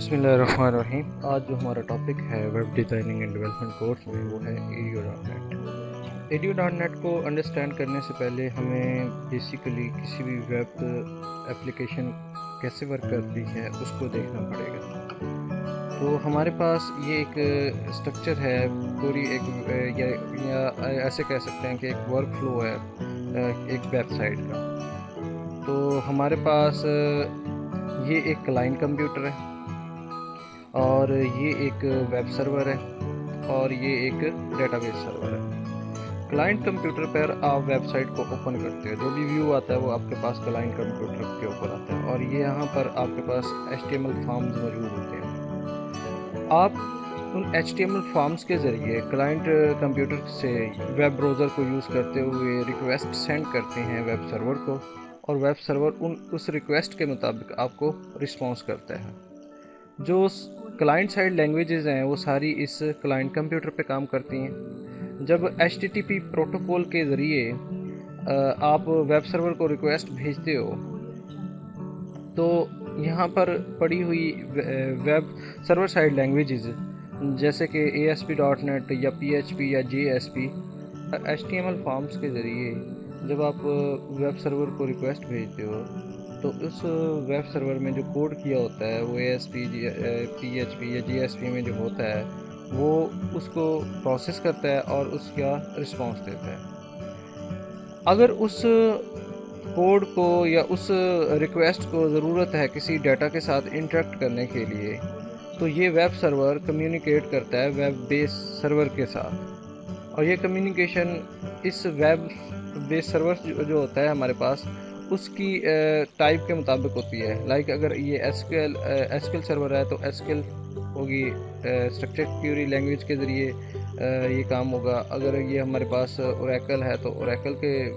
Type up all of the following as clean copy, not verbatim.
बिस्मिल्लाहिर्रहमानिर्रहीम। आज जो हमारा टॉपिक है web designing and development course में वो है edu.net। edu.net को अंडरस्टैंड करने से पहले हमें बेसिकली किसी भी वेब एप्लीकेशन कैसे वर्क करती है उसको देखना पड़ेगा। तो हमारे पास ये एक स्ट्रक्चर है, पूरी एक या ऐसे कह सकते हैं कि एक वर्क फ्लो है एक वेबसाइट का। तो हमारे पास ये एक क्लाइंट कंप्यूटर है और ये एक वेब सर्वर है और ये एक डेटाबेस सर्वर है। क्लाइंट कंप्यूटर पर आप वेबसाइट को ओपन करते हो, जो भी व्यू आता है वो आपके पास क्लाइंट कंप्यूटर के ऊपर आता है और ये यहाँ पर आपके पास HTML फॉर्म्स मौजूद होते हैं। आप उन HTML फॉर्म्स के ज़रिए क्लाइंट कंप्यूटर से वेब ब्राउज़र को यूज़ करते हुए रिक्वेस्ट सेंड करते हैं वेब सर्वर को और वेब सर्वर उस रिक्वेस्ट के मुताबिक आपको रिस्पॉन्स करता है। जो क्लाइंट साइड लैंग्वेजेस हैं वो सारी इस क्लाइंट कंप्यूटर पे काम करती हैं। जब HTTP प्रोटोकॉल के ज़रिए आप वेब सर्वर को रिक्वेस्ट भेजते हो तो यहाँ पर पड़ी हुई वेब सर्वर साइड लैंग्वेजेस जैसे कि ASP.NET या PHP या JSP HTML फॉर्म्स के ज़रिए जब आप वेब सर्वर को रिक्वेस्ट भेजते हो तो उस वेब सर्वर में जो कोड किया होता है वो ASP PHP या JSP में जो होता है वो उसको प्रोसेस करता है और उसका रिस्पॉन्स देता है। अगर उस कोड को या उस रिक्वेस्ट को ज़रूरत है किसी डाटा के साथ इंटरेक्ट करने के लिए तो ये वेब सर्वर कम्युनिकेट करता है वेब बेस सर्वर के साथ और ये कम्युनिकेशन इस वेब बेस सर्वर जो होता है हमारे पास उसकी टाइप के मुताबिक होती है। लाइक अगर ये एसक्यूएल सर्वर है तो एसक्यूएल होगी, स्ट्रक्चर्ड क्वेरी लैंग्वेज के ज़रिए ये काम होगा। अगर ये हमारे पास ओरेकल है तो ओरेकल के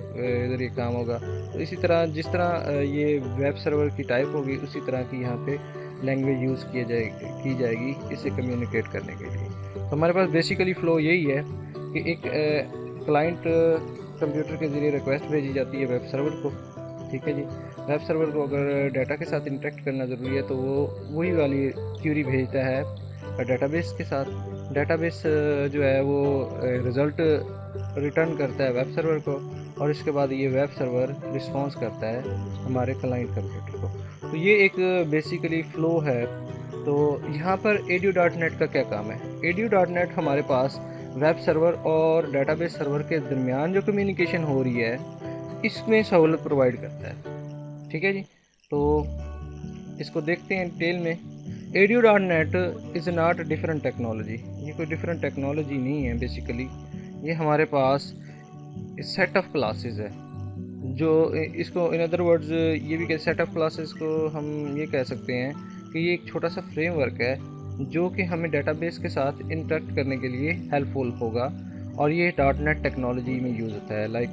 ज़रिए काम होगा। तो इसी तरह जिस तरह ये वेब सर्वर की टाइप होगी उसी तरह की यहाँ पे लैंग्वेज यूज़ की जाएगी इसे कम्युनिकेट करने के लिए। तो हमारे पास बेसिकली फ़्लो यही है कि एक क्लाइंट कंप्यूटर के ज़रिए रिक्वेस्ट भेजी जाती है वेब सर्वर को, ठीक है जी। वेब सर्वर को अगर डाटा के साथ इंटरेक्ट करना ज़रूरी है तो वो वही वाली क्यूरी भेजता है डेटाबेस के साथ। डेटाबेस जो है वो रिज़ल्ट रिटर्न करता है वेब सर्वर को और इसके बाद ये वेब सर्वर रिस्पॉन्स करता है हमारे क्लाइंट कंप्यूटर को। तो ये एक बेसिकली फ़्लो है। तो यहाँ पर edu.net का क्या काम है? edu.net हमारे पास वेब सर्वर और डेटाबेस सर्वर के दरमियान जो कम्युनिकेशन हो रही है इसमें सहूलत प्रोवाइड करता है, ठीक है जी। तो इसको देखते हैं डिटेल में। edu.net is not different technology, ये कोई डिफरेंट टेक्नोलॉजी नहीं है। बेसिकली ये हमारे पास सेट ऑफ क्लासेस है जो इसको इन अदर वर्ड्स ये भी सेट ऑफ क्लासेस को हम ये कह सकते हैं कि ये एक छोटा सा फ्रेमवर्क है जो कि हमें डेटाबेस के साथ इंटरेक्ट करने के लिए हेल्पफुल होगा और ये .NET टेक्नोलॉजी में यूज़ होता है। लाइक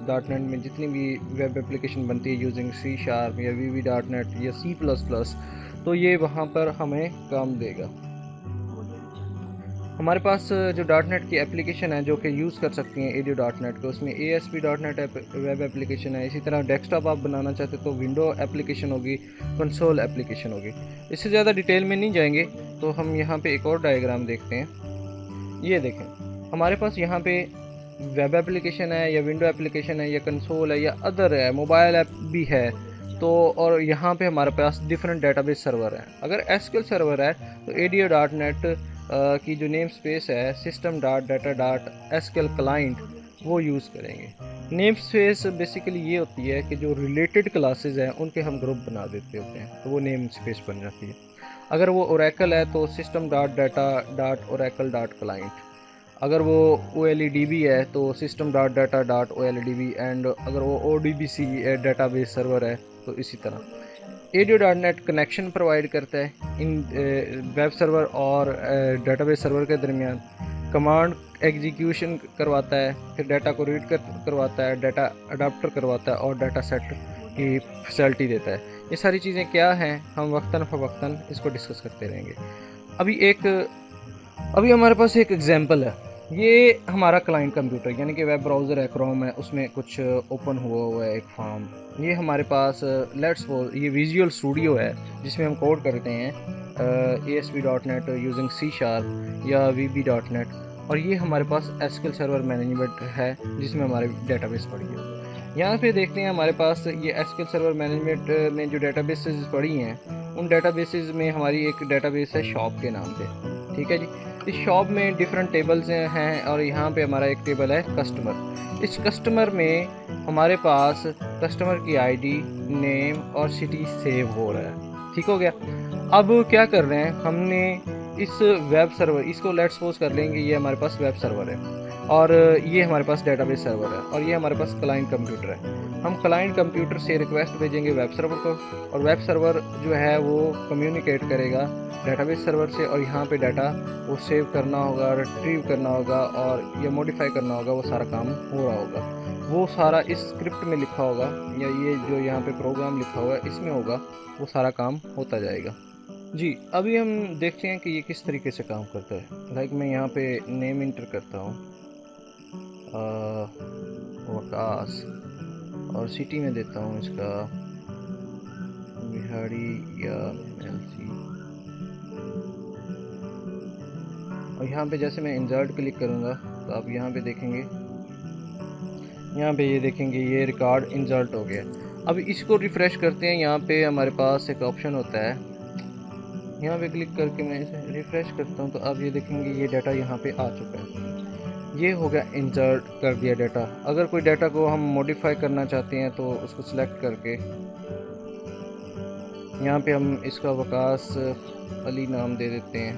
.NET में जितनी भी वेब एप्लीकेशन बनती है यूजिंग C# या VB.NET या C++, तो ये वहाँ पर हमें काम देगा। हमारे पास जो .NET की एप्लीकेशन है जो कि यूज़ कर सकती हैं edu.net को, उसमें ASP.NET वेब एप्लीकेशन है। इसी तरह डेस्कटॉप आप बनाना चाहते तो विंडो एप्लीकेशन होगी, कंसोल एप्लीकेशन होगी। इससे ज़्यादा डिटेल में नहीं जाएंगे तो हम यहाँ पे एक और डायग्राम देखते हैं। ये देखें, हमारे पास यहाँ पे वेब एप्लीकेशन है या विंडो एप्लीकेशन है या कंसोल है या अदर है, मोबाइल ऐप भी है। तो और यहाँ पे हमारे पास डिफरेंट डेटाबेस सर्वर हैं। अगर SQL सर्वर है तो edu.net की जो नेम स्पेस है system.data.sql क्लाइंट वो यूज़ करेंगे। नेम स्पेस बेसिकली ये होती है कि जो रिलेटेड क्लासेस हैं उनके हम ग्रुप बना देते होते हैं तो वो नेम स्पेस बन जाती है। अगर वो ओरेकल है तो system.data.oracle.client, अगर वो OLEDB है तो system.data.OLEDB एंड अगर वो ODBC डेटाबेस सर्वर है तो इसी तरह। edu.net कनेक्शन प्रोवाइड करता है इन वेब सर्वर और डेटाबेस सर्वर के दरमियान, कमांड एग्जीक्यूशन करवाता है, फिर डाटा को रीड करवाता है, डाटा अडाप्टर करवाता है और डाटा सेट की फैसिलिटी देता है। ये सारी चीज़ें क्या हैं हम वक्तन फ़वक्तन इसको डिस्कस करते रहेंगे। अभी हमारे पास एक एग्जांपल है। ये हमारा क्लाइंट कंप्यूटर यानी कि वेब ब्राउज़र है, क्रोम है, उसमें कुछ ओपन हुआ है एक फॉर्म। ये हमारे पास लेट्स सपोज ये विजुअल स्टूडियो है जिसमें हम कोड करते हैं ASP.NET यूजिंग C# या VB.NET, और ये हमारे पास SQL सर्वर मैनेजमेंट है जिसमें हमारे डेटाबेस पड़ी है। यहाँ पे देखते हैं हमारे पास ये SQL सर्वर मैनेजमेंट में जो डेटाबेसेस पड़ी हैं, उन डेटाबेसेस में हमारी एक डेटाबेस है शॉप के नाम पे। ठीक है जी। इस शॉप में डिफरेंट टेबल्स हैं और यहाँ पे हमारा एक टेबल है कस्टमर। इस कस्टमर में हमारे पास कस्टमर की आईडी, नेम और सिटी सेव हो रहा है। ठीक हो गया। अब क्या कर रहे हैं, हमने इस वेब सर्वर, इसको लेट्स सपोज कर लेंगे ये हमारे पास वेब सर्वर है और ये हमारे पास डेटाबेस सर्वर है और ये हमारे पास क्लाइंट कंप्यूटर है। हम क्लाइंट कंप्यूटर से रिक्वेस्ट भेजेंगे वेब सर्वर को और वेब सर्वर जो है वो कम्युनिकेट करेगा डेटाबेस सर्वर से, और यहाँ पे डाटा वो सेव करना होगा, रिट्रीव करना होगा और या मॉडिफाई करना होगा, वो सारा काम हो रहा होगा। वो सारा इस स्क्रिप्ट में लिखा होगा या ये जो यहाँ पे प्रोग्राम लिखा हुआ है इसमें होगा, वो सारा काम होता जाएगा। जी, अभी हम देखते हैं कि ये किस तरीके से काम करता है। लाइक मैं यहाँ पे नेम इंटर करता हूँ वकास, और सिटी में देता हूँ इसका बिहारी या एलसी, और यहाँ पे जैसे मैं इंसर्ट क्लिक करूँगा तो आप यहाँ पे देखेंगे, यहाँ पे ये देखेंगे ये रिकॉर्ड इंसर्ट हो गया। अब इसको रिफ़्रेश करते हैं, यहाँ पे हमारे पास एक ऑप्शन होता है, यहाँ पे क्लिक करके मैं इसे रिफ़्रेश करता हूँ तो अब ये देखेंगे ये डाटा यहाँ पे आ चुका है। ये हो गया इंसर्ट कर दिया डाटा। अगर कोई डाटा को हम मॉडिफाई करना चाहते हैं तो उसको सिलेक्ट करके यहाँ पे हम इसका वकास अली नाम दे देते हैं,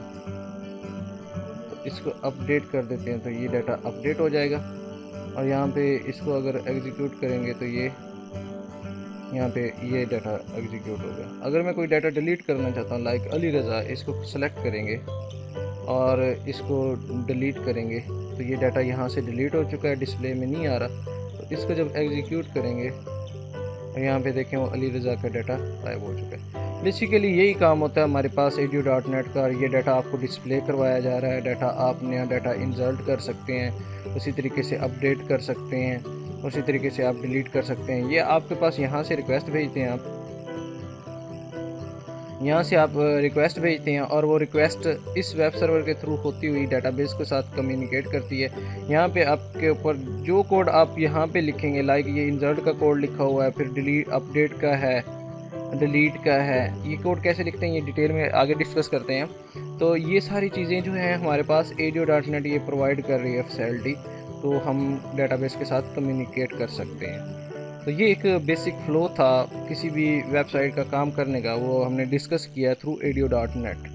तो इसको अपडेट कर देते हैं तो ये डाटा अपडेट हो जाएगा। और यहाँ पे इसको अगर एग्जीक्यूट करेंगे तो ये यहाँ पे ये डाटा एग्जीक्यूट हो गया। अगर मैं कोई डाटा डिलीट करना चाहता हूँ लाइक अली रज़ा, इसको सेलेक्ट करेंगे और इसको डिलीट करेंगे तो ये डाटा यहाँ से डिलीट हो चुका है, डिस्प्ले में नहीं आ रहा। तो इसको जब एग्जीक्यूट करेंगे और यहाँ पे देखें वो अली रज़ा का डाटा गायब हो चुका है। बेसिकली यही काम होता है हमारे पास edu.net का। ये डाटा आपको डिस्प्ले करवाया जा रहा है, डाटा आप नया डाटा इंसर्ट कर सकते हैं, उसी तरीके से अपडेट कर सकते हैं, उसी तरीके से आप डिलीट कर सकते हैं। ये आपके पास यहाँ से रिक्वेस्ट भेजते हैं, आप यहाँ से आप रिक्वेस्ट भेजते हैं और वो रिक्वेस्ट इस वेब सर्वर के थ्रू होती हुई डेटाबेस के साथ कम्युनिकेट करती है। यहाँ पे आपके ऊपर जो कोड आप यहाँ पे लिखेंगे, लाइक ये इंसर्ट का कोड लिखा हुआ है, फिर डिलीट अपडेट का है, डिलीट का है, ये कोड कैसे लिखते हैं ये डिटेल में आगे डिस्कस करते हैं। तो ये सारी चीज़ें जो हैं हमारे पास edu.net ये प्रोवाइड कर रही है फैसिलिटी, तो हम डेटाबेस के साथ कम्युनिकेट कर सकते हैं। तो ये एक बेसिक फ्लो था किसी भी वेबसाइट का काम करने का, वो हमने डिस्कस किया थ्रू edu.net।